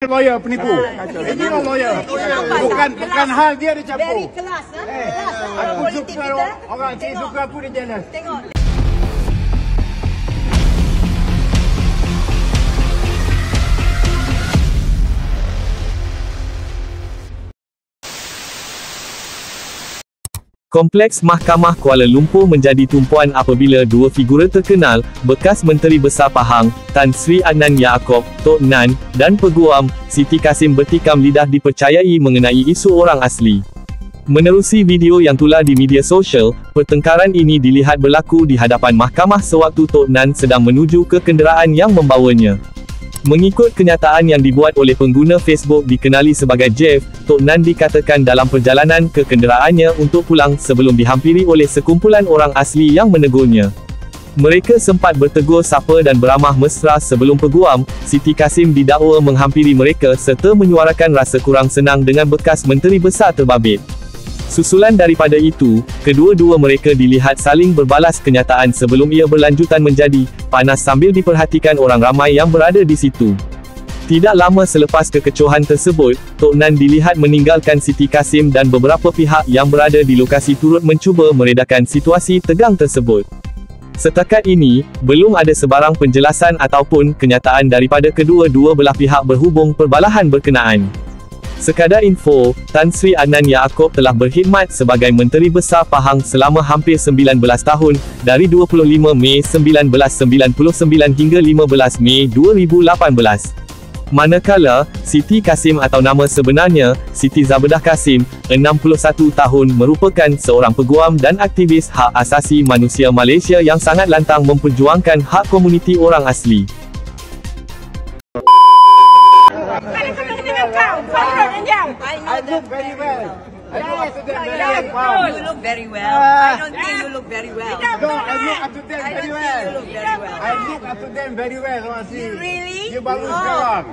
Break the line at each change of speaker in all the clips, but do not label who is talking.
Lawyer penipu. Ini lah lawyer. Bukan hal dia campur.
Very kelas,
Aku suka orang saya suka aku dia jealous.
Tengok.
Kompleks Mahkamah Kuala Lumpur menjadi tumpuan apabila dua figura terkenal, bekas Menteri Besar Pahang, Tan Sri Adnan Yaakob, Tok Nan, dan Peguam, Siti Kasim bertikam lidah dipercayai mengenai isu orang asli. Menerusi video yang tular di media sosial, pertengkaran ini dilihat berlaku di hadapan mahkamah sewaktu Tok Nan sedang menuju ke kenderaan yang membawanya. Mengikut kenyataan yang dibuat oleh pengguna Facebook dikenali sebagai Jeff, Tok Nan dikatakan dalam perjalanan ke kenderaannya untuk pulang sebelum dihampiri oleh sekumpulan orang asli yang menegurnya. Mereka sempat bertegur sapa dan beramah mesra sebelum Peguam, Siti Kasim didakwa menghampiri mereka serta menyuarakan rasa kurang senang dengan bekas Menteri Besar terbabit. Susulan daripada itu, kedua-dua mereka dilihat saling berbalas kenyataan sebelum ia berlanjutan menjadi panas sambil diperhatikan orang ramai yang berada di situ. Tidak lama selepas kekecohan tersebut, Tok Nan dilihat meninggalkan Siti Kasim dan beberapa pihak yang berada di lokasi turut mencuba meredakan situasi tegang tersebut. Setakat ini, belum ada sebarang penjelasan ataupun kenyataan daripada kedua-dua belah pihak berhubung perbalahan berkenaan. Sekadar info, Tan Sri Adnan Yaakob telah berkhidmat sebagai Menteri Besar Pahang selama hampir 19 tahun, dari 25 Mei 1999 hingga 15 Mei 2018. Manakala, Siti Kasim atau nama sebenarnya, Siti Zabedah Kasim, 61 tahun merupakan seorang peguam dan aktivis hak asasi manusia Malaysia yang sangat lantang memperjuangkan hak komuniti orang asli.
I look very well. I look after them very well.
You look very well. I don't think you look very well.
No, I look after them
I
very
don't think
well.
you look very well.
I look after them very well, orang asli.
Really?
You baru sekarang.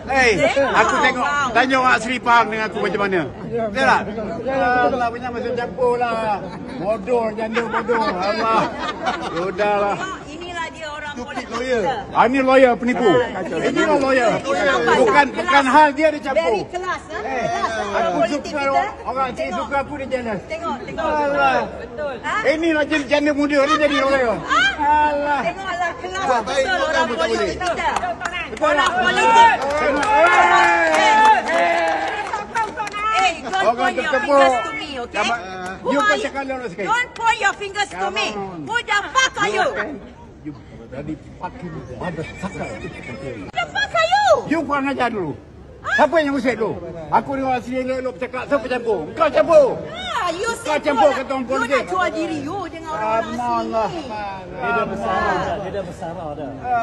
Hey, aku tengok, tanya orang asli Pahang dengan aku macam mana. Betul tak? Alah, banyak masa campur lah. Bodoh, janda bodoh. Allah. Sudahlah.
Inilah dia orang
Lawyer. Ini lawyer penipu. Ini lah lawyer. Bukan hal dia campur.
Very kelas,
Aku suka orang saya suka aku dia jealous.
Tengok.
Alah.
Betul.
Inilah janda muda ni jadi lawyer. Alah.
Tengoklah kelas betul orang politik kita.
Betul
Orang
tak?
politik. Don't
Orang
point your
terkepuk.
fingers to me, okay? Who
You
are
kau
you?
cakap lurus sikit.
Don't point your fingers to me. Who the fuck are you?
You tadi fucking motherfucker.
Who the fuck are you?
You kurang ajar dulu. Siapa yang usik dulu? Aku dengan asli elok-elok bercakap. Siapa campur? Kau campur.
You
Kau
said
campur
you
kata orang
nak
politik.
jual diri you dengan orang
Allah.
asli.
Dia dah besar.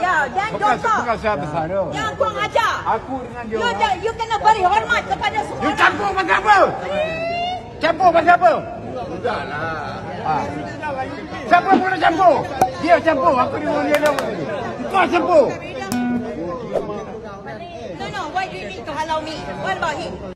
Ya, dan don't talk.
Bukan saya besar tu.
Jangan kurang ajar.
Aku dengan dia.
You kena beri hormat kepada semua
You
orang.
campur pasal apa? Campur pasal apa? Sudahlah. Siapa pun nak campur? Dia campur. Aku dengan dia. Kau campur.
No, why do you need to halau me? What about him?